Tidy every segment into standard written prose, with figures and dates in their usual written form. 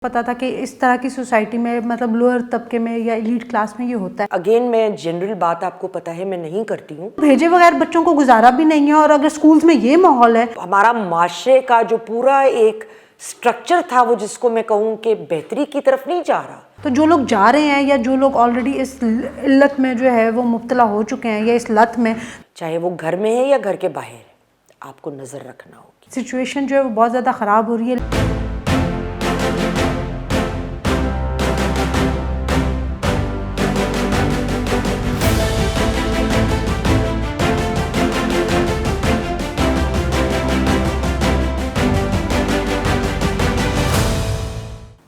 پتا تھا کہ اس طرح کی سوسائٹی میں مطلب لوئر طبقے میں یا ایلیٹ کلاس میں یہ ہوتا ہے. اگین میں جنرل بات آپ کو پتا ہے میں نہیں کرتی ہوں. بھیجے بغیر بچوں کو گزارا بھی نہیں ہے، اور اگر سکولز میں یہ ماحول ہے. ہمارا معاشرے کا جو پورا ایک سٹرکچر تھا وہ جس کو میں کہوں کہ بہتری کی طرف نہیں جا رہا. تو جو لوگ جا رہے ہیں یا جو لوگ آلریڈی اس علت میں جو ہے وہ مبتلا ہو چکے ہیں یا اس لت میں، چاہے وہ گھر میں ہے یا گھر کے باہر ہے، آپ کو نظر رکھنا ہوگی. سچویشن جو ہے وہ بہت زیادہ خراب ہو رہی ہے.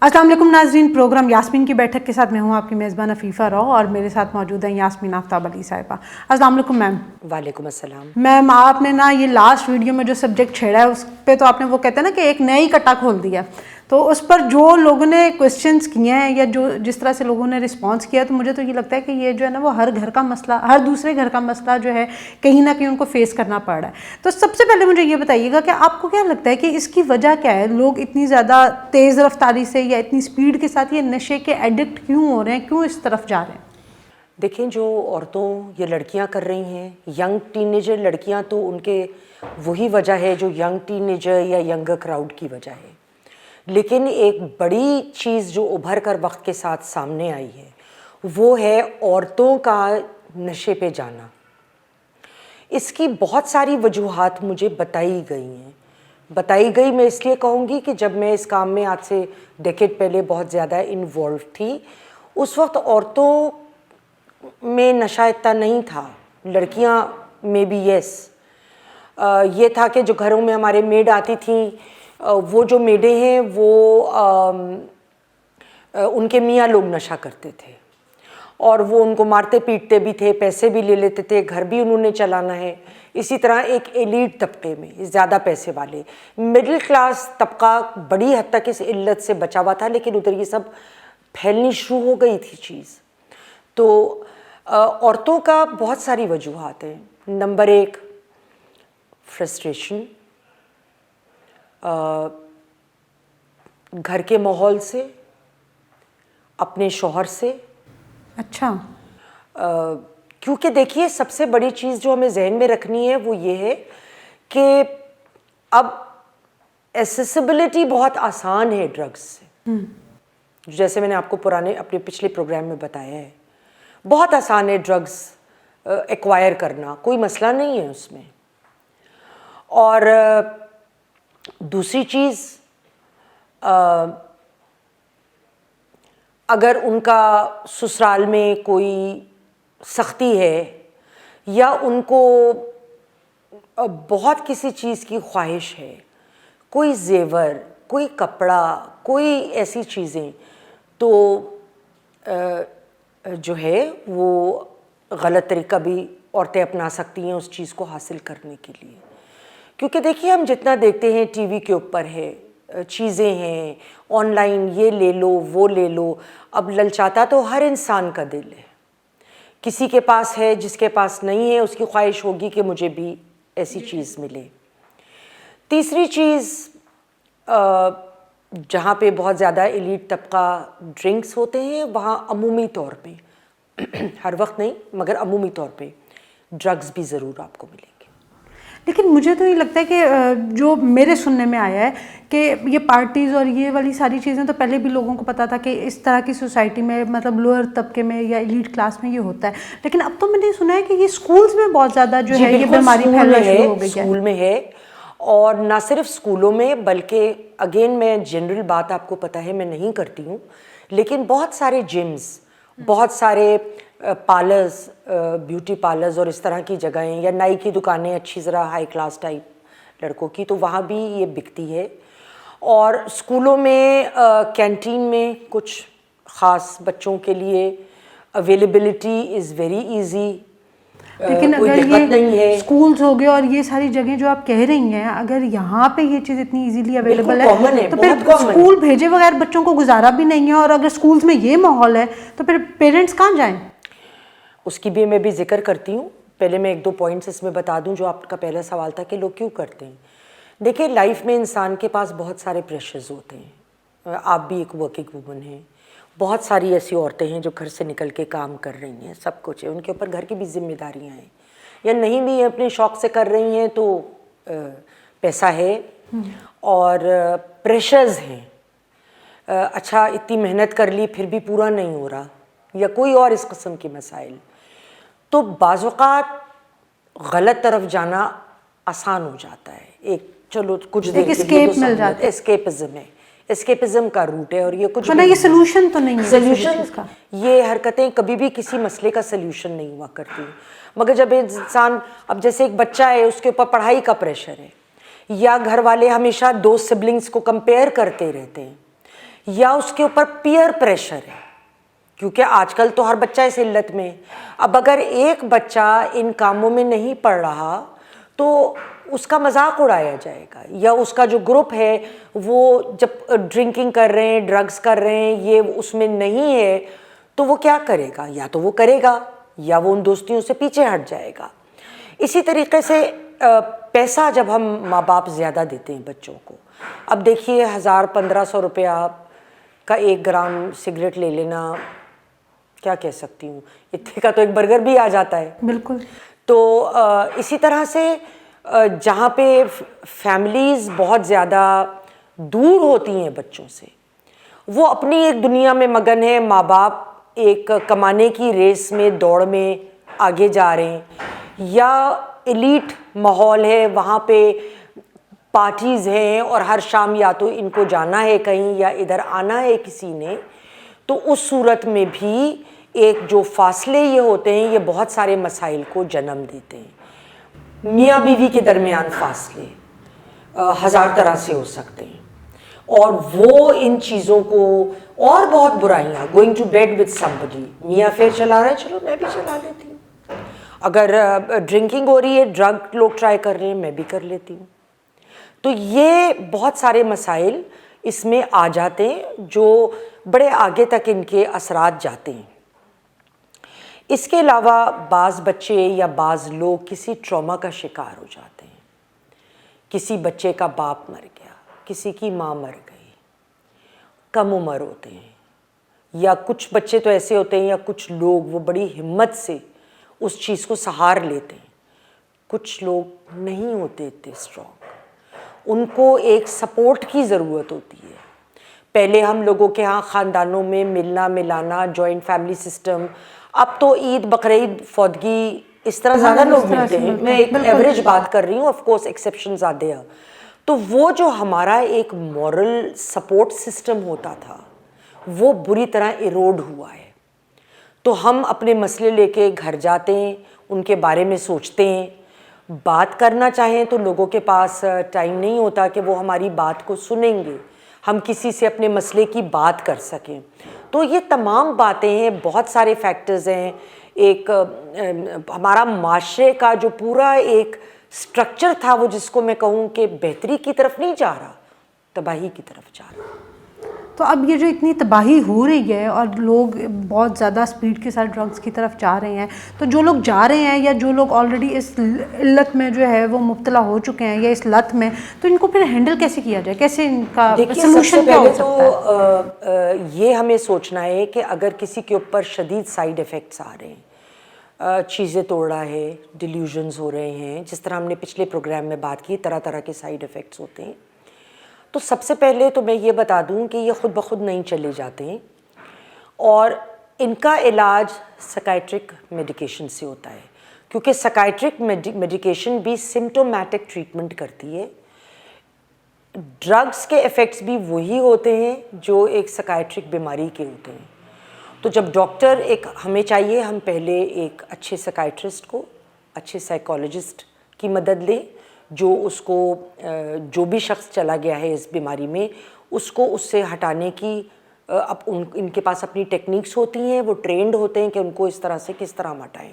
السلام علیکم ناظرین، پروگرام یاسمین کی بیٹھک کے ساتھ میں ہوں آپ کی میزبان عفیفہ رو، اور میرے ساتھ موجود ہیں یاسمین آفتاب علی صاحبہ. السلام علیکم میم. وعلیکم السلام. میم، آپ نے نا یہ لاسٹ ویڈیو میں جو سبجیکٹ چھیڑا ہے اس پہ تو آپ نے وہ کہتے ہیں نا کہ ایک نیا ہی کٹا کھول دیا. تو اس پر جو لوگوں نے کویسچنس کیے ہیں یا جو جس طرح سے لوگوں نے رسپانس کیا، تو مجھے تو یہ لگتا ہے کہ یہ جو ہے نا وہ ہر گھر کا مسئلہ، ہر دوسرے گھر کا مسئلہ جو ہے کہیں نہ کہیں ان کو فیس کرنا پڑ رہا ہے. تو سب سے پہلے مجھے یہ بتائیے گا کہ آپ کو کیا لگتا ہے کہ اس کی وجہ کیا ہے؟ لوگ اتنی زیادہ تیز رفتاری سے یا اتنی سپیڈ کے ساتھ یہ نشے کے ایڈکٹ کیوں ہو رہے ہیں، کیوں اس طرف جا رہے ہیں؟ دیکھیں، جو عورتوں یہ لڑکیاں کر رہی ہیں، ینگ ٹین ایجر لڑکیاں، تو ان کے وہی وجہ ہے جو ینگ ٹین ایجر یا ینگر کراؤڈ کی وجہ ہے. لیکن ایک بڑی چیز جو ابھر کر وقت کے ساتھ سامنے آئی ہے وہ ہے عورتوں کا نشے پہ جانا. اس کی بہت ساری وجوہات مجھے بتائی گئی ہیں. میں اس لیے کہوں گی کہ جب میں اس کام میں آج سے ڈیکیڈ پہلے بہت زیادہ انوالو تھی، اس وقت عورتوں میں نشہ اتنا نہیں تھا، لڑکیاں میں بھی یس. یہ تھا کہ جو گھروں میں ہمارے میڈ آتی تھیں، وہ جو میڈیں ہیں وہ ان کے میاں لوگ نشہ کرتے تھے اور وہ ان کو مارتے پیٹتے بھی تھے، پیسے بھی لے لیتے تھے، گھر بھی انہوں نے چلانا ہے. اسی طرح ایک ایلیٹ طبقے میں زیادہ پیسے والے مڈل کلاس طبقہ بڑی حد تک اس علت سے بچا ہوا تھا، لیکن ادھر یہ سب پھیلنی شروع ہو گئی تھی چیز. تو عورتوں کا بہت ساری وجوہات ہیں. نمبر ایک، فرسٹریشن گھر کے ماحول سے، اپنے شوہر سے. اچھا. کیونکہ دیکھیے، سب سے بڑی چیز جو ہمیں ذہن میں رکھنی ہے وہ یہ ہے کہ اب ایسیسیبلٹی بہت آسان ہے ڈرگس سے. جیسے میں نے آپ کو اپنے پچھلے پروگرام میں بتایا ہے، بہت آسان ہے ڈرگس ایکوائر کرنا، کوئی مسئلہ نہیں ہے اس میں. اور دوسری چیز، اگر ان کا سسرال میں کوئی سختی ہے یا ان کو بہت کسی چیز کی خواہش ہے، کوئی زیور، کوئی کپڑا، کوئی ایسی چیزیں، تو جو ہے وہ غلط طریقہ بھی عورتیں اپنا سکتی ہیں اس چیز کو حاصل کرنے کے لیے. کیونکہ دیکھیے، ہم جتنا دیکھتے ہیں ٹی وی کے اوپر ہے، چیزیں ہیں آن لائن، یہ لے لو وہ لے لو. اب للچاتا تو ہر انسان کا دل ہے، کسی کے پاس ہے، جس کے پاس نہیں ہے اس کی خواہش ہوگی کہ مجھے بھی ایسی چیز ملے. تیسری چیز، جہاں پہ بہت زیادہ ایلیٹ طبقہ ڈرنکس ہوتے ہیں، وہاں عمومی طور پہ ہر وقت نہیں مگر عمومی طور پہ ڈرگس بھی ضرور آپ کو ملیں گے. لیکن مجھے تو یہ لگتا ہے کہ جو میرے سننے میں آیا ہے کہ یہ پارٹیز اور یہ والی ساری چیزیں تو پہلے بھی لوگوں کو پتا تھا کہ اس طرح کی سوسائٹی میں مطلب لوئر طبقے میں یا ایلیٹ کلاس میں یہ ہوتا ہے. لیکن اب تو میں نے سنا ہے کہ یہ سکولز میں بہت زیادہ جو ہے یہ بیماری پھیلنا شروع ہو گئی ہے. اسکول میں ہے، اور نہ صرف اسکولوں میں بلکہ اگین میں جنرل بات آپ کو پتہ ہے میں نہیں کرتی ہوں، لیکن بہت سارے جمز، بہت سارے پارلرز، بیوٹی پارلرز اور اس طرح کی جگہیں، یا نائی کی دکانیں اچھی ذرا ہائی کلاس ٹائپ لڑکوں کی، تو وہاں بھی یہ بکتی ہے. اور اسکولوں میں کینٹین میں کچھ خاص بچوں کے لیے اویلیبلٹی از ویری ایزی. لیکن اگر یہ اسکولز ہو گئے اور یہ ساری جگہیں جو آپ کہہ رہی ہیں، اگر یہاں پہ یہ چیز اتنی ایزیلی اویلیبل ہے تو پھر اسکول بھیجے بغیر بچوں کو گزارا بھی نہیں ہے. اور اگر اسکولز میں یہ ماحول ہے تو پھر پیرنٹس کہاں جائیں؟ اس کی بھی میں بھی ذکر کرتی ہوں. پہلے میں ایک دو پوائنٹس اس میں بتا دوں جو آپ کا پہلا سوال تھا کہ لوگ کیوں کرتے ہیں. دیکھیں، لائف میں انسان کے پاس بہت سارے پریشرز ہوتے ہیں. آپ بھی ایک ورکنگ وومن ہیں, بہت ساری ایسی عورتیں ہیں جو گھر سے نکل کے کام کر رہی ہیں, سب کچھ ہے, ان کے اوپر گھر کی بھی ذمہ داریاں ہیں, یا نہیں بھی اپنے شوق سے کر رہی ہیں تو پیسہ ہے اور پریشرز ہیں. اچھا اتنی محنت کر لی پھر بھی پورا نہیں ہو رہا, یا کوئی اور اس قسم کے مسائل. تو بعض اوقات غلط طرف جانا آسان ہو جاتا ہے, ایک چلو کچھ دیر کے لیے تو سہولت, اسکیپزم ہے, اسکیپزم کا روٹ ہے, اور یہ کچھ یہ سلوشن تو نہیں ہے. سلوشن یہ حرکتیں کبھی بھی کسی مسئلے کا سلوشن نہیں ہوا کرتی. مگر جب انسان, اب جیسے ایک بچہ ہے, اس کے اوپر پڑھائی کا پریشر ہے, یا گھر والے ہمیشہ دو سبلنگس کو کمپیئر کرتے رہتے ہیں, یا اس کے اوپر پیئر پریشر ہے, کیونکہ آج کل تو ہر بچہ اس علت میں. اب اگر ایک بچہ ان کاموں میں نہیں پڑھ رہا تو اس کا مذاق اڑایا جائے گا, یا اس کا جو گروپ ہے وہ جب ڈرنکنگ کر رہے ہیں, ڈرگس کر رہے ہیں, یہ اس میں نہیں ہے, تو وہ کیا کرے گا, یا تو وہ کرے گا یا وہ ان دوستیوں سے پیچھے ہٹ جائے گا. اسی طریقے سے پیسہ جب ہم ماں باپ زیادہ دیتے ہیں بچوں کو, اب دیکھیے 1000-1500 روپیہ کا 1 گرام سگریٹ لے لینا, کیا کہہ سکتی ہوں, اتنے کا تو ایک برگر بھی آ جاتا ہے. بالکل. تو اسی طرح سے جہاں پہ فیملیز بہت زیادہ دور ہوتی ہیں بچوں سے, وہ اپنی ایک دنیا میں مگن ہے, ماں باپ ایک کمانے کی ریس میں دوڑ میں آگے جا رہے ہیں, یا ایلیٹ ماحول ہے, وہاں پہ پارٹیز ہیں اور ہر شام یا تو ان کو جانا ہے کہیں یا ادھر آنا ہے کسی نے, تو اس صورت میں بھی ایک جو فاصلے یہ ہوتے ہیں یہ بہت سارے مسائل کو جنم دیتے ہیں. میاں بیوی کے درمیان فاصلے 1000 طرح سے ہو سکتے ہیں, اور وہ ان چیزوں کو, اور بہت برائیاں, going to bed with somebody, میاں افیئر چلا رہا ہے, چلو میں بھی چلا لیتی ہوں. اگر ڈرنکنگ ہو رہی ہے, ڈرگ لوگ ٹرائی کر رہے ہیں, میں بھی کر لیتی ہوں. تو یہ بہت سارے مسائل اس میں آ جاتے ہیں جو بڑے آگے تک ان کے اثرات جاتے ہیں. اس کے علاوہ بعض بچے یا بعض لوگ کسی ٹراما کا شکار ہو جاتے ہیں. کسی بچے کا باپ مر گیا, کسی کی ماں مر گئی, کم عمر ہوتے ہیں, یا کچھ بچے تو ایسے ہوتے ہیں, یا کچھ لوگ وہ بڑی ہمت سے اس چیز کو سہار لیتے ہیں. کچھ لوگ نہیں ہوتے اتنے اسٹرانگ, ان کو ایک سپورٹ کی ضرورت ہوتی ہے. پہلے ہم لوگوں کے ہاں خاندانوں میں ملنا ملانا, جوائنٹ فیملی سسٹم, اب تو عید بقرعید فوتگی اس طرح زیادہ لوگ ملتے ہیں. میں ایک ایوریج بات کر رہی ہوں, آف کورس ایکسیپشنز آتے ہیں. تو وہ جو ہمارا ایک مورل سپورٹ سسٹم ہوتا تھا وہ بری طرح ایروڈ ہوا ہے. تو ہم اپنے مسئلے لے کے گھر جاتے ہیں, ان کے بارے میں سوچتے ہیں, بات کرنا چاہیں تو لوگوں کے پاس ٹائم نہیں ہوتا کہ وہ ہماری بات کو سنیں گے, ہم کسی سے اپنے مسئلے کی بات کر سکیں. تو یہ تمام باتیں ہیں, بہت سارے فیکٹرز ہیں. ایک ہمارا معاشرے کا جو پورا ایک سٹرکچر تھا وہ جس کو میں کہوں کہ بہتری کی طرف نہیں جا رہا, تباہی کی طرف جا رہا. تو اب یہ جو اتنی تباہی ہو رہی ہے اور لوگ بہت زیادہ اسپیڈ کے ساتھ ڈرگس کی طرف جا رہے ہیں, تو جو لوگ جا رہے ہیں یا جو لوگ آلریڈی اس علت میں جو ہے وہ مبتلا ہو چکے ہیں یا اس لت میں, تو ان کو پھر ہینڈل کیسے کیا جائے, کیسے ان کا سلوشن کیا ہو سکتا ہے؟ یہ ہمیں سوچنا ہے کہ اگر کسی کے اوپر شدید سائیڈ ایفیکٹس آ رہے ہیں, چیزیں توڑ رہا ہے, ڈیلیوژنز ہو رہے ہیں, جس طرح ہم نے پچھلے پروگرام میں بات کی, طرح طرح کے سائیڈ ایفیکٹس ہوتے ہیں, تو سب سے پہلے تو میں یہ بتا دوں کہ یہ خود بخود نہیں چلے جاتے ہیں, اور ان کا علاج سائکیٹرک میڈیکیشن سے ہوتا ہے, کیونکہ سائکیٹرک میڈیکیشن بھی سمٹومیٹک ٹریٹمنٹ کرتی ہے. ڈرگس کے ایفیکٹس بھی وہی ہوتے ہیں جو ایک سائکیٹرک بیماری کے ہوتے ہیں. تو جب ڈاکٹر ہمیں چاہیے ہم پہلے ایک اچھے سائکیٹرسٹ کو, اچھے سائیکالوجسٹ کی مدد لیں, جو اس کو جو بھی شخص چلا گیا ہے اس بیماری میں اس کو اس سے ہٹانے کی اب ان کے پاس اپنی ٹیکنیکس ہوتی ہیں, وہ ٹرینڈ ہوتے ہیں کہ ان کو اس طرح سے کس طرح ہم ہٹائیں.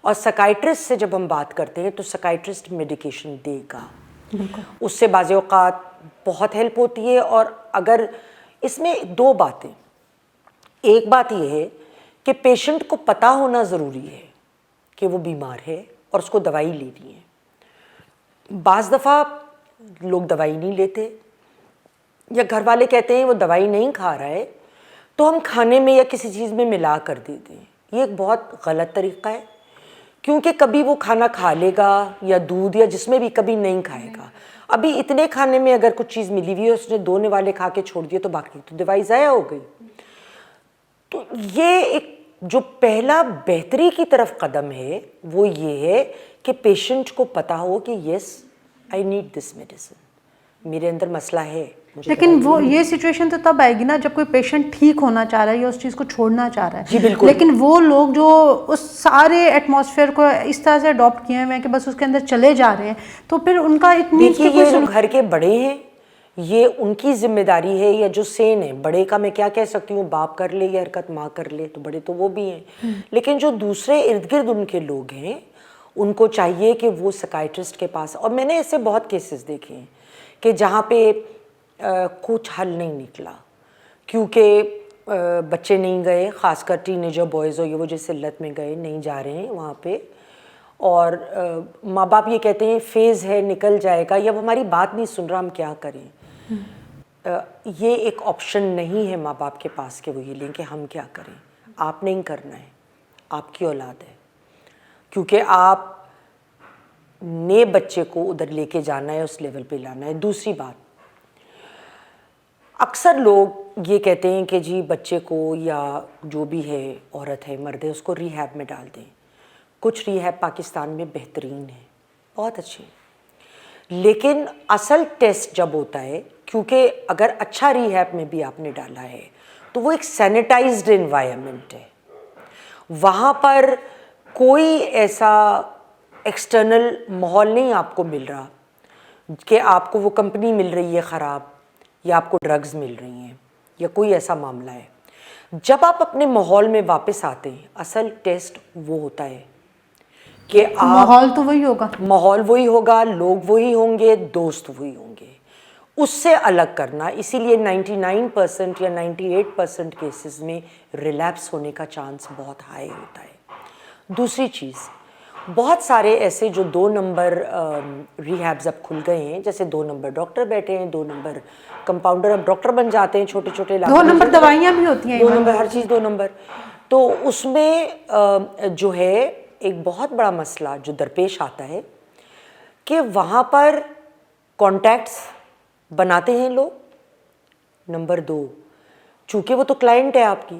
اور سائکیٹرسٹ سے جب ہم بات کرتے ہیں تو سائکیٹرسٹ میڈیکیشن دے گا, اس سے بعض اوقات بہت ہیلپ ہوتی ہے. اور اگر اس میں 2 باتیں, ایک بات یہ ہے کہ پیشنٹ کو پتہ ہونا ضروری ہے کہ وہ بیمار ہے اور اس کو دوائی لینی ہے. بعض دفعہ لوگ دوائی نہیں لیتے, یا گھر والے کہتے ہیں وہ دوائی نہیں کھا رہا ہے تو ہم کھانے میں یا کسی چیز میں ملا کر دیتے ہیں. یہ ایک بہت غلط طریقہ ہے, کیونکہ کبھی وہ کھانا کھا لے گا یا دودھ یا جس میں بھی کبھی نہیں کھائے گا. ابھی اتنے کھانے میں اگر کچھ چیز ملی ہوئی ہے اس نے 2 نوالے کھا کے چھوڑ دیے تو باقی تو دوائی ضائع ہو گئی. تو یہ ایک جو پہلا بہتری کی طرف قدم ہے وہ یہ ہے کہ پیشنٹ کو پتا ہو کہ یس آئی نیڈ دس میڈیسن, میرے اندر مسئلہ ہے. لیکن وہ یہ سچویشن تو تب آئے گی نا جب کوئی پیشنٹ ٹھیک ہونا چاہ رہا ہے یا اس چیز کو چھوڑنا چاہ رہا ہے. جی بالکل. لیکن وہ لوگ جو اس سارے ایٹماسفیئر کو اس طرح سے اڈاپٹ کیے ہوئے ہیں کہ بس اس کے اندر چلے جا رہے ہیں, تو پھر ان کا اتنی یہ جو گھر کے بڑے ہیں یہ ان کی ذمہ داری ہے, یا جو سین ہے بڑے کا میں کیا کہہ سکتی ہوں, باپ کر لے یا حرکت ماں کر لے تو بڑے تو وہ بھی ہیں, لیکن جو دوسرے ارد گرد ان کے لوگ ہیں ان کو چاہیے کہ وہ سکائٹرسٹ کے پاس. اور میں نے ایسے بہت کیسز دیکھے ہیں کہ جہاں پہ کچھ حل نہیں نکلا کیونکہ بچے نہیں گئے, خاص کر ٹین ایجر بوائز ہو یہ وہ جس علت میں گئے نہیں جا رہے ہیں وہاں پہ, اور ماں باپ یہ کہتے ہیں فیز ہے نکل جائے گا, یا وہ ہماری بات نہیں سن رہا ہم کیا کریں. یہ ایک آپشن نہیں ہے ماں باپ کے پاس کہ وہ یہ لیں کہ ہم کیا کریں. آپ نہیں کرنا ہے, آپ کی اولاد ہے, کیونکہ آپ نے بچے کو ادھر لے کے جانا ہے, اس لیول پہ لانا ہے. دوسری بات, اکثر لوگ یہ کہتے ہیں کہ جی بچے کو یا جو بھی ہے عورت ہے مرد ہے اس کو ریہیب میں ڈال دیں. کچھ ریہیب پاکستان میں بہترین ہے, بہت اچھے, لیکن اصل ٹیسٹ جب ہوتا ہے, کیونکہ اگر اچھا ریہیب میں بھی آپ نے ڈالا ہے تو وہ ایک سینیٹائزڈ انوائرمنٹ ہے, وہاں پر کوئی ایسا ایکسٹرنل ماحول نہیں آپ کو مل رہا کہ آپ کو وہ کمپنی مل رہی ہے خراب یا آپ کو ڈرگز مل رہی ہیں یا کوئی ایسا معاملہ ہے. جب آپ اپنے ماحول میں واپس آتے ہیں اصل ٹیسٹ وہ ہوتا ہے کہ ماحول تو وہی ہوگا, ماحول وہی ہوگا, لوگ وہی ہوں گے, دوست وہی ہوں گے, اس سے الگ کرنا. اسی لیے 99% یا 98% کیسز میں ریلیپس ہونے کا چانس بہت ہائی ہوتا ہے. دوسری چیز, بہت سارے ایسے جو 2 نمبر ریہیبز اب کھل گئے ہیں, جیسے 2 نمبر ڈاکٹر بیٹھے ہیں, 2 نمبر کمپاؤنڈر اب ڈاکٹر بن جاتے ہیں, چھوٹے چھوٹے 2 نمبر دوائیاں بھی ہوتی ہیں, 2 نمبر ہر چیز 2 نمبر. تو اس میں جو ہے ایک بہت بڑا مسئلہ جو درپیش آتا ہے کہ وہاں پر کانٹیکٹس بناتے ہیں لوگ. نمبر 2, چونکہ وہ تو کلائنٹ ہے آپ کی,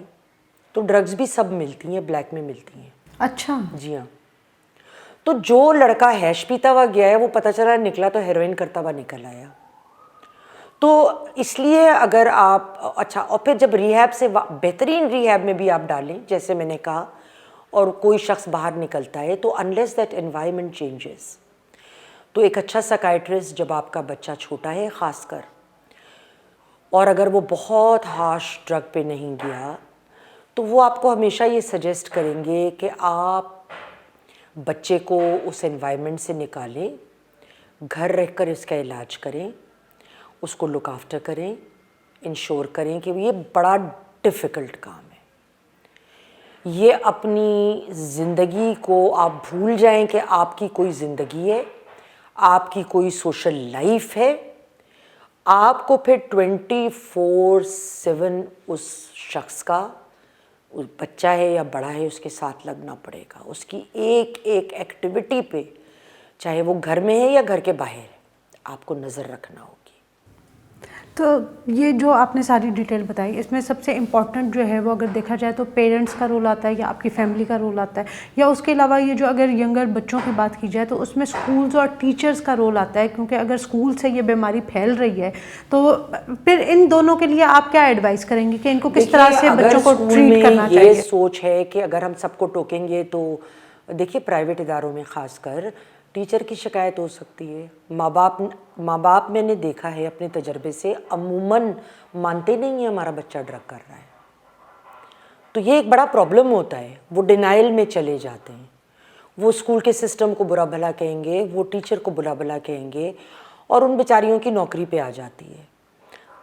تو ڈرگز بھی سب ملتی ہیں, بلیک میں ملتی ہیں. اچھا جی ہاں. تو جو لڑکا ہیش پیتا ہوا گیا ہے وہ پتہ چلا نکلا تو ہیروئن کرتا ہوا نکل آیا. تو اس لیے اگر آپ اچھا, اور پھر جب ریہیب سے بہترین ریہیب میں بھی آپ ڈالیں جیسے میں نے کہا, اور کوئی شخص باہر نکلتا ہے تو انلیس دیٹ انوائرمنٹ چینجز, تو ایک اچھا سائیکائٹرسٹ جب آپ کا بچہ چھوٹا ہے خاص کر, اور اگر وہ بہت ہارش ڈرگ پہ نہیں گیا تو وہ آپ کو ہمیشہ یہ سجیسٹ کریں گے کہ آپ بچے کو اس انوائرمنٹ سے نکالیں, گھر رہ کر اس کا علاج کریں, اس کو لک آفٹر کریں, انشور کریں کہ یہ بڑا ڈیفیکلٹ کام ہے. یہ اپنی زندگی کو آپ بھول جائیں کہ آپ کی کوئی زندگی ہے, آپ کی کوئی سوشل لائف ہے. آپ کو پھر 24/7 اس شخص کا, بچہ ہے یا بڑا ہے, اس کے ساتھ لگنا پڑے گا. اس کی ایک ایک ایکٹیویٹی پہ, چاہے وہ گھر میں ہے یا گھر کے باہر ہے, آپ کو نظر رکھنا ہوگی. تو یہ جو آپ نے ساری ڈیٹیل بتائی, اس میں سب سے امپورٹنٹ جو ہے وہ اگر دیکھا جائے تو پیرنٹس کا رول آتا ہے یا آپ کی فیملی کا رول آتا ہے, یا اس کے علاوہ یہ جو اگر ینگر بچوں کی بات کی جائے تو اس میں اسکولز اور ٹیچرز کا رول آتا ہے, کیونکہ اگر اسکول سے یہ بیماری پھیل رہی ہے تو پھر ان دونوں کے لیے آپ کیا ایڈوائز کریں گے کہ ان کو کس طرح سے بچوں کو ٹریٹ کرنا چاہیے؟ یہ سوچ ہے کہ اگر ہم سب کو ٹوکیں گے تو دیکھیے پرائیویٹ اداروں میں خاص کر ٹیچر کی شکایت ہو سکتی ہے. ماں باپ میں نے دیکھا ہے اپنے تجربے سے عموماً مانتے نہیں ہیں ہمارا بچہ ڈرگ کر رہا ہے, تو یہ ایک بڑا پرابلم ہوتا ہے. وہ ڈینائل میں چلے جاتے ہیں, وہ اسکول کے سسٹم کو برا بھلا کہیں گے, وہ ٹیچر کو برا بھلا کہیں گے, اور ان بیچاریوں کی نوکری پہ آ جاتی ہے.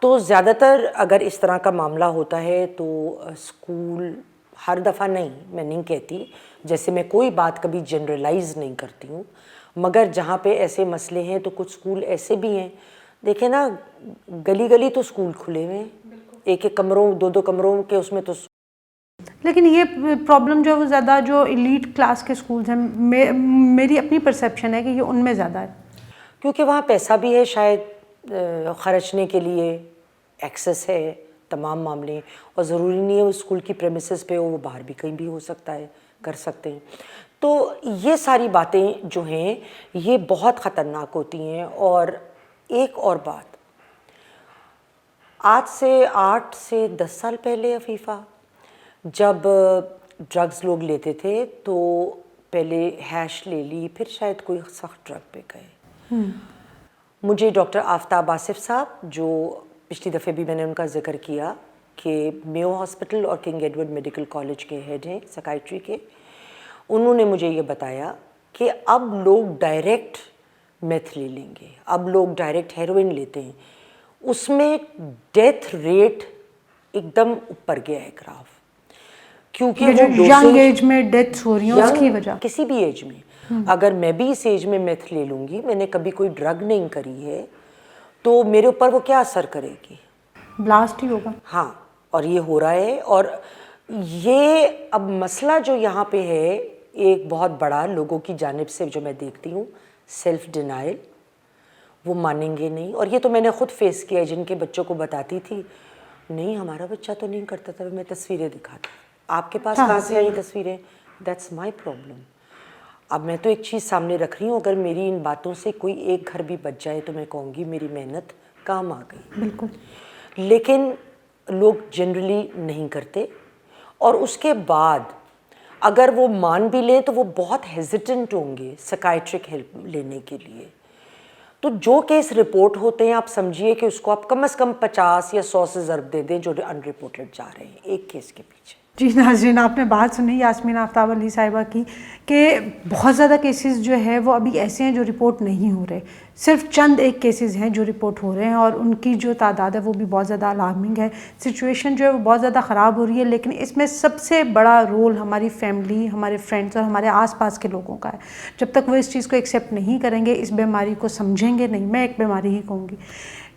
تو زیادہ تر اگر اس طرح کا معاملہ ہوتا ہے تو اسکول, ہر دفعہ نہیں, میں نہیں کہتی, جیسے میں کوئی بات کبھی جنرلائز نہیں کرتی ہوں, مگر جہاں پہ ایسے مسئلے ہیں تو کچھ اسکول ایسے بھی ہیں دیکھیں نا گلی گلی تو اسکول کھلے ہوئے ہیں، ایک ایک کمروں دو کمروں کے اس میں تو. لیکن یہ پرابلم جو ہے وہ زیادہ جو ایلیٹ کلاس کے اسکولز ہیں، میری اپنی پرسیپشن ہے کہ یہ ان میں زیادہ ہے، کیونکہ وہاں پیسہ بھی ہے شاید خرچنے کے لیے، ایکسیس ہے تمام معاملے، اور ضروری نہیں ہے وہ اسکول کی پریمیسز پہ ہو، وہ باہر بھی کہیں بھی ہو سکتا ہے، کر سکتے ہیں. تو یہ ساری باتیں جو ہیں یہ بہت خطرناک ہوتی ہیں. اور ایک اور بات، آج سے 8 سے 10 سال پہلے عفیفہ جب ڈرگز لوگ لیتے تھے تو پہلے ہیش لے لی، پھر شاید کوئی سخت ڈرگ پہ گئے. مجھے ڈاکٹر آفتاب آصف صاحب، جو پچھلی دفعہ بھی میں نے ان کا ذکر کیا کہ میو ہاسپٹل اور کنگ ایڈورڈ میڈیکل کالج کے ہیڈ ہیں سائکائٹری کے، انہوں نے مجھے یہ بتایا کہ اب لوگ ڈائریکٹ میتھ لے لیں گے، اب لوگ ڈائریکٹ ہیروئن لیتے ہیں، اس میں ڈیتھ ریٹ ایک دم اوپر گیا ہے گراف. کیونکہ یہ جو ینگ ایج میں ڈیتھس ہو رہی ہیں اس کی وجہ، کسی بھی ایج میں، اگر میں بھی اس ایج میں میتھ لے لوں گی، میں نے کبھی کوئی ڈرگ نہیں کری ہے، تو میرے اوپر وہ کیا اثر کرے گی؟ بلاسٹ ہی ہوگا. ہاں، اور یہ ہو رہا ہے. اور یہ اب مسئلہ جو یہاں پہ ہے ایک بہت بڑا لوگوں کی جانب سے جو میں دیکھتی ہوں، سیلف ڈینائل، وہ مانیں گے نہیں. اور یہ تو میں نے خود فیس کیا ہے، جن کے بچوں کو بتاتی تھی نہیں ہمارا بچہ تو نہیں کرتا تھا، میں تصویریں دکھاتی، آپ کے پاس کہاں سے آئی تصویریں؟ That's my problem. اب میں تو ایک چیز سامنے رکھ رہی ہوں، اگر میری ان باتوں سے کوئی ایک گھر بھی بچ جائے تو میں کہوں گی میری محنت کام آ گئی. بالکل. لیکن لوگ جنرلی نہیں کرتے، اور اس کے بعد اگر وہ مان بھی لیں تو وہ بہت ہیزیٹنٹ ہوں گے سائکائٹرک ہیلپ لینے کے لیے. تو جو کیس رپورٹ ہوتے ہیں آپ سمجھیے کہ اس کو آپ کم از کم 50 یا 100 سے ضرب دے دیں جو ان رپورٹڈ جا رہے ہیں ایک کیس کے پیچھے. جی ناظرین، آپ نے بات سنی یاسمین آفتاب علی صاحبہ کی کہ بہت زیادہ کیسز جو ہے وہ ابھی ایسے ہیں جو رپورٹ نہیں ہو رہے، صرف چند ایک کیسز ہیں جو رپورٹ ہو رہے ہیں، اور ان کی جو تعداد ہے وہ بھی بہت زیادہ الارمنگ ہے. سچویشن جو ہے وہ بہت زیادہ خراب ہو رہی ہے، لیکن اس میں سب سے بڑا رول ہماری فیملی، ہمارے فرینڈس اور ہمارے آس پاس کے لوگوں کا ہے. جب تک وہ اس چیز کو ایکسیپٹ نہیں کریں گے، اس بیماری کو سمجھیں گے نہیں، میں ایک بیماری ہی کہوں گی،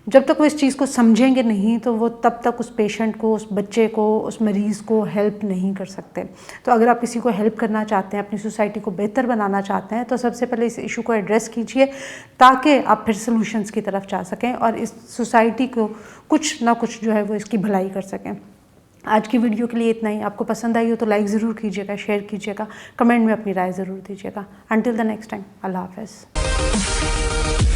جب تک وہ اس چیز کو سمجھیں گے نہیں تو وہ تب تک اس پیشنٹ کو، اس بچے کو، اس مریض کو ہیلپ نہیں کر سکتے. تو اگر آپ کسی کو ہیلپ کرنا چاہتے ہیں، اپنی سوسائٹی کو بہتر بنانا چاہتے ہیں، تو سب سے پہلے اس ایشو کو ایڈریس کیجئے تاکہ آپ پھر سلوشنز کی طرف جا سکیں اور اس سوسائٹی کو کچھ نہ کچھ جو ہے وہ اس کی بھلائی کر سکیں. آج کی ویڈیو کے لیے اتنا ہی. آپ کو پسند آئی ہو تو لائک ضرور کیجیے گا، شیئر کیجیے گا، کمنٹ میں اپنی رائے ضرور دیجیے گا. انٹل دا نیکسٹ ٹائم، اللہ حافظ.